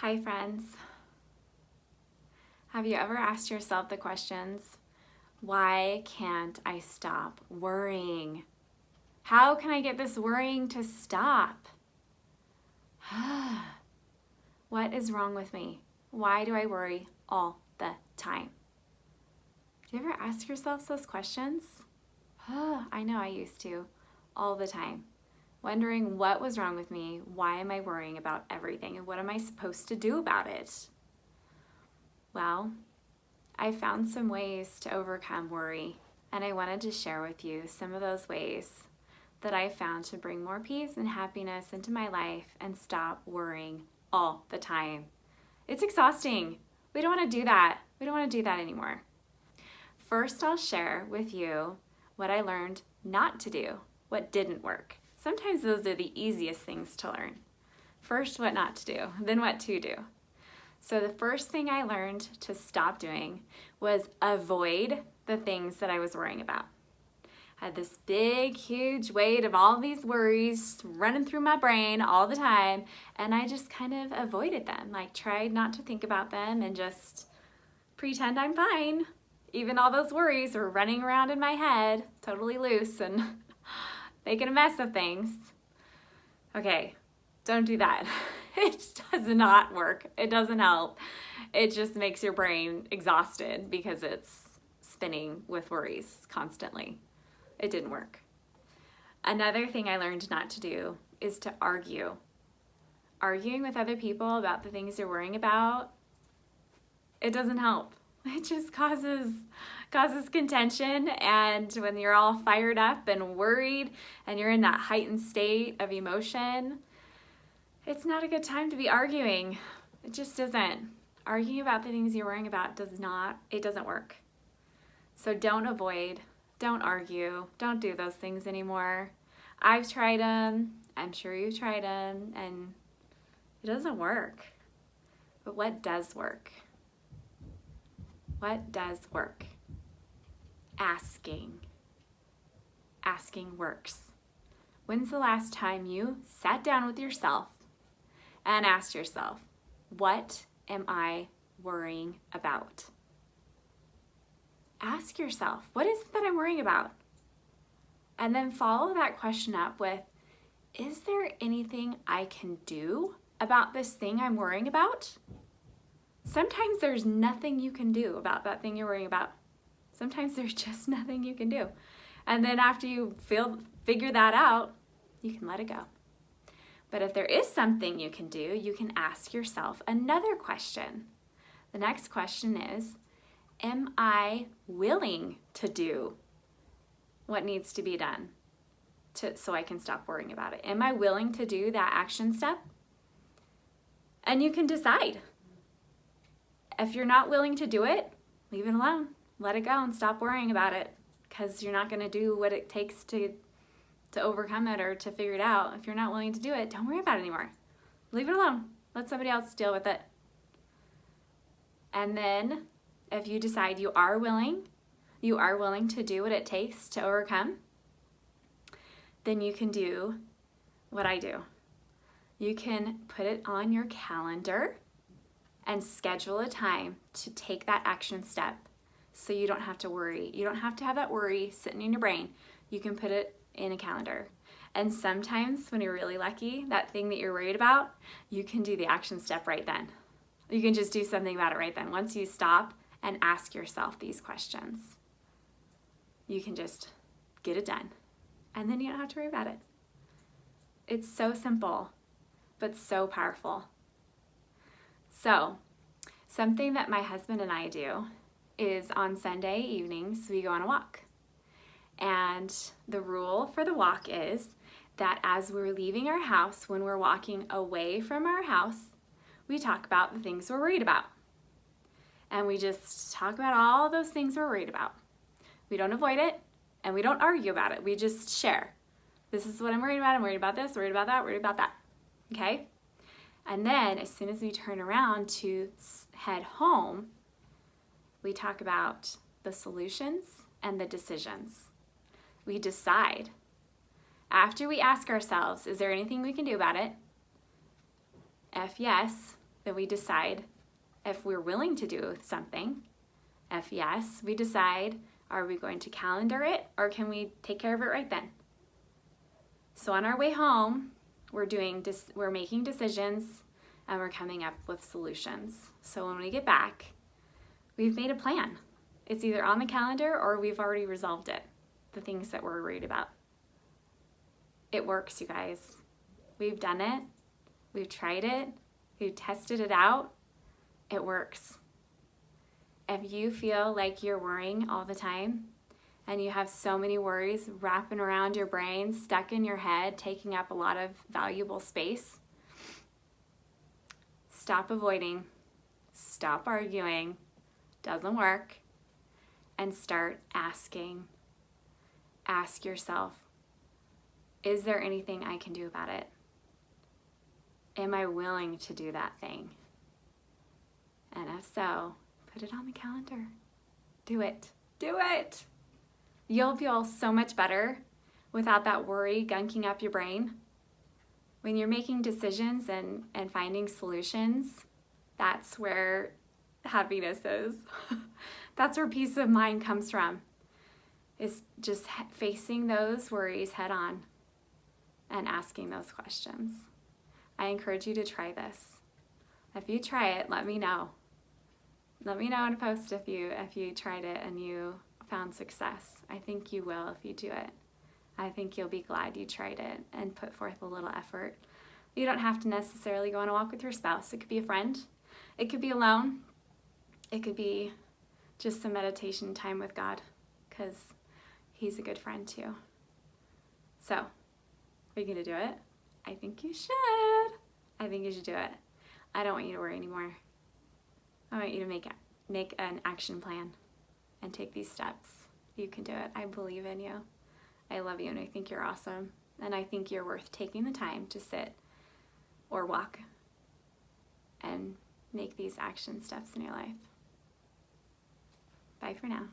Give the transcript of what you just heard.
Hi friends. Have you ever asked yourself the questions, why can't I stop worrying? How can I get this worrying to stop? What is wrong with me? Why do I worry all the time? Do you ever ask yourself those questions? I know I used to, all the time. Wondering what was wrong with me, why am I worrying about everything, and what am I supposed to do about it? Well, I found some ways to overcome worry, and I wanted to share with you some of those ways that I found to bring more peace and happiness into my life and stop worrying all the time. It's exhausting. We don't want to do that. We don't want to do that anymore. First, I'll share with you what I learned not to do, what didn't work. Sometimes those are the easiest things to learn. First, what not to do, then what to do. So the first thing I learned to stop doing was avoid the things that I was worrying about. I had this big, huge weight of all these worries running through my brain all the time, and I just kind of avoided them, like tried not to think about them and just pretend I'm fine. Even all those worries were running around in my head, totally loose and making a mess of things. Okay, don't do that. It does not work. It doesn't help. It just makes your brain exhausted because it's spinning with worries constantly. It didn't work. Another thing I learned not to do is to argue. Arguing with other people about the things you're worrying about, it doesn't help. It just causes contention, and when you're all fired up and worried and you're in that heightened state of emotion, it's not a good time to be arguing. It just isn't. Arguing about the things you're worrying about doesn't work. So don't avoid, don't argue, don't do those things anymore. I've tried them, I'm sure you've tried them, and it doesn't work. But what does work? What does work? Asking. Asking works. When's the last time you sat down with yourself and asked yourself, what am I worrying about? Ask yourself, what is it that I'm worrying about? And then follow that question up with, is there anything I can do about this thing I'm worrying about? Sometimes there's nothing you can do about that thing you're worrying about. Sometimes there's just nothing you can do. And then after you figure that out, you can let it go. But if there is something you can do, you can ask yourself another question. The next question is, am I willing to do what needs to be done so I can stop worrying about it? Am I willing to do that action step? And you can decide. If you're not willing to do it, leave it alone. Let it go and stop worrying about it, because you're not going to do what it takes to overcome it or to figure it out. If you're not willing to do it, don't worry about it anymore. Leave it alone. Let somebody else deal with it. And then if you decide you are willing to do what it takes to overcome, then you can do what I do. You can put it on your calendar and schedule a time to take that action step so you don't have to worry. You don't have to have that worry sitting in your brain. You can put it in a calendar. And sometimes when you're really lucky, that thing that you're worried about, you can do the action step right then. You can just do something about it right then. Once you stop and ask yourself these questions, you can just get it done. And then you don't have to worry about it. It's so simple, but so powerful. So, something that my husband and I do is on Sunday evenings, we go on a walk. And the rule for the walk is that as we're leaving our house, when we're walking away from our house, we talk about the things we're worried about. And we just talk about all those things we're worried about. We don't avoid it, and we don't argue about it. We just share. This is what I'm worried about. I'm worried about this, worried about that, worried about that. Okay? And then as soon as we turn around to head home, we talk about the solutions and the decisions. We decide. After we ask ourselves, is there anything we can do about it? If yes, Then we decide if we're willing to do something. If yes, we decide, are we going to calendar it or can we take care of it right then? So on our way home, we're making decisions and we're coming up with solutions. So when we get back, we've made a plan. It's either on the calendar or we've already resolved it, the things that we're worried about. It works, you guys. We've done it. We've tried it. We've tested it out. It works. If you feel like you're worrying all the time and you have so many worries wrapping around your brain, stuck in your head, taking up a lot of valuable space, stop avoiding, stop arguing, doesn't work, and start asking. Ask yourself, is there anything I can do about it? Am I willing to do that thing? And if so, put it on the calendar. Do it. Do it. You'll feel so much better without that worry gunking up your brain. When you're making decisions and finding solutions, that's where happiness is. That's where peace of mind comes from. Is just facing those worries head on and asking those questions. I encourage you to try this. If you try it, let me know. Let me know in a post if you tried it and you found success. I think you will if you do it. I think you'll be glad you tried it and put forth a little effort. You don't have to necessarily go on a walk with your spouse. It could be a friend. It could be alone. It could be just some meditation time with God, because He's a good friend too. So, are you going to do it? I think you should. I think you should do it. I don't want you to worry anymore. I want you to make an action plan and take these steps. You can do it. I believe in you. I love you and I think you're awesome. And I think you're worth taking the time to sit or walk and make these action steps in your life. Bye for now.